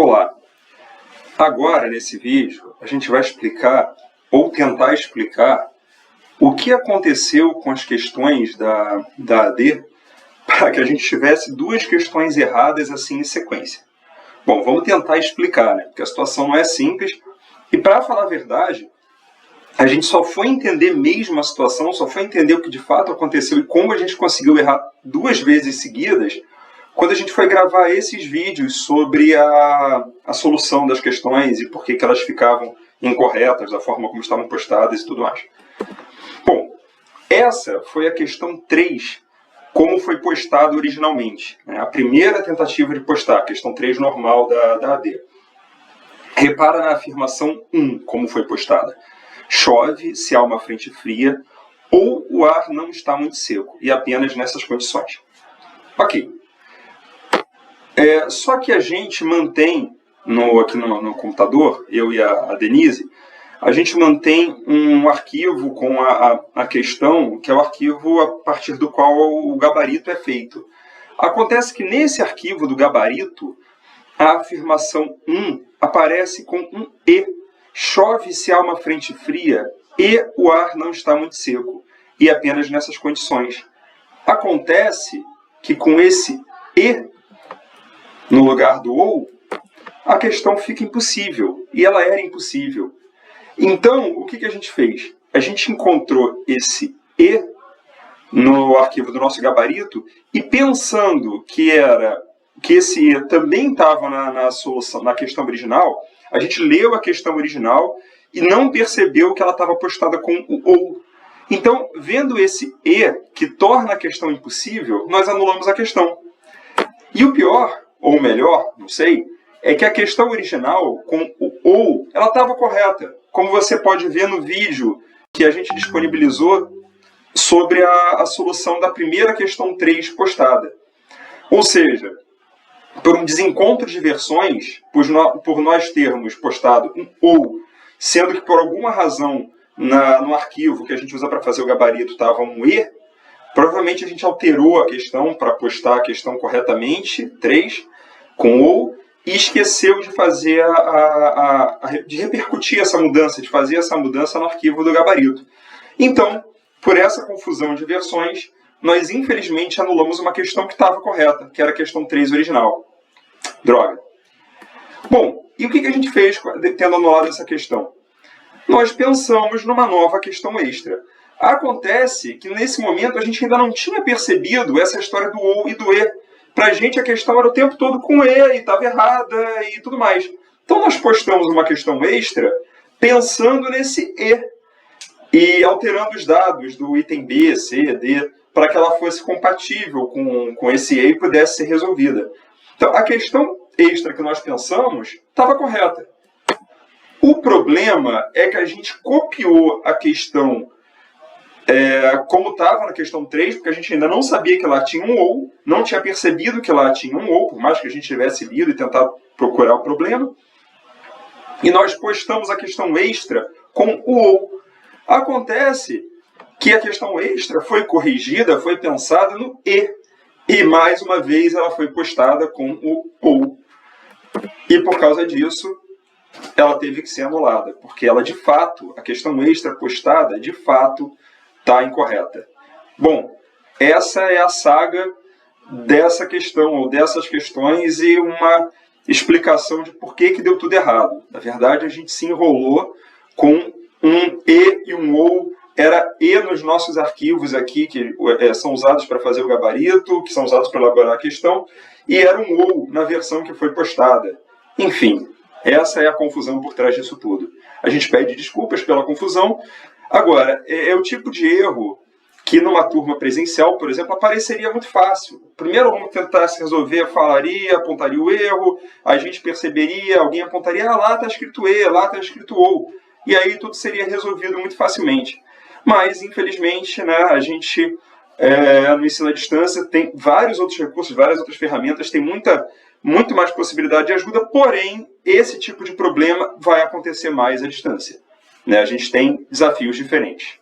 Olá! Agora, nesse vídeo, a gente vai explicar, ou tentar explicar, o que aconteceu com as questões da AD para que a gente tivesse duas questões erradas assim em sequência. Bom, vamos tentar explicar, né? Porque a situação não é simples. E para falar a verdade, a gente só foi entender mesmo a situação, só foi entender o que de fato aconteceu e como a gente conseguiu errar duas vezes seguidas, quando a gente foi gravar esses vídeos sobre a solução das questões e por que elas ficavam incorretas, da forma como estavam postadas e tudo mais. Bom, essa foi a questão 3, como foi postado originalmente. A primeira tentativa de postar, a questão 3 normal da AD. Repara na afirmação 1, como foi postada. Chove se há uma frente fria ou o ar não está muito seco, e apenas nessas condições. Ok. Só que a gente mantém, aqui no computador, eu e a Denise, a gente mantém um arquivo com a questão, que é o arquivo a partir do qual o gabarito é feito. Acontece que nesse arquivo do gabarito, a afirmação 1 aparece com um E. Chove se há uma frente fria e o ar não está muito seco, e apenas nessas condições. Acontece que com esse E no lugar do OU, a questão fica impossível, e ela era impossível. Então, o que a gente fez? A gente encontrou esse E no arquivo do nosso gabarito, e pensando que esse E também estava na solução, na questão original, a gente leu a questão original e não percebeu que ela estava postada com o OU. Então, vendo esse E, que torna a questão impossível, nós anulamos a questão. E o pior, ou melhor, não sei, é que a questão original, com o OU, ela estava correta. Como você pode ver no vídeo que a gente disponibilizou sobre a solução da primeira questão 3 postada. Ou seja, por um desencontro de versões, por nós termos postado um OU, sendo que por alguma razão no arquivo que a gente usa para fazer o gabarito estava um E, provavelmente a gente alterou a questão para postar a questão corretamente, 3, com OU, e esqueceu de fazer de repercutir essa mudança, de fazer essa mudança no arquivo do gabarito. Então, por essa confusão de versões, nós infelizmente anulamos uma questão que estava correta, que era a questão 3 original. Droga. Bom, e o que a gente fez tendo anulado essa questão? Nós pensamos numa nova questão extra. Acontece que nesse momento a gente ainda não tinha percebido essa história do OU e do E. Para a gente a questão era o tempo todo com E, e estava errada e tudo mais. Então nós postamos uma questão extra pensando nesse E e alterando os dados do item B, C, D, para que ela fosse compatível com esse E e pudesse ser resolvida. Então a questão extra que nós pensamos estava correta. O problema é que a gente copiou a questão como estava na questão 3, porque a gente ainda não sabia que lá tinha um OU, não tinha percebido que lá tinha um OU, por mais que a gente tivesse lido e tentado procurar o problema. E nós postamos a questão extra com o OU. Acontece que a questão extra foi corrigida, foi pensada no E. E mais uma vez ela foi postada com o OU. E por causa disso, ela teve que ser anulada, porque ela de fato, a questão extra postada, de fato, está incorreta. Bom, essa é a saga dessa questão, ou dessas questões, e uma explicação de por que deu tudo errado. Na verdade, a gente se enrolou com um E e um OU. Era E nos nossos arquivos aqui, que são usados para fazer o gabarito, que são usados para elaborar a questão, e era um OU na versão que foi postada. Enfim, essa é a confusão por trás disso tudo. A gente pede desculpas pela confusão. Agora, é o tipo de erro que numa turma presencial, por exemplo, apareceria muito fácil. Primeiro, vamos tentar se resolver, falaria, apontaria o erro, a gente perceberia, alguém apontaria, lá está escrito E, lá está escrito OU. E aí tudo seria resolvido muito facilmente. Mas, infelizmente, né, a gente, no ensino à distância, tem vários outros recursos, várias outras ferramentas, tem muito mais possibilidade de ajuda, porém, esse tipo de problema vai acontecer mais à distância. A gente tem desafios diferentes.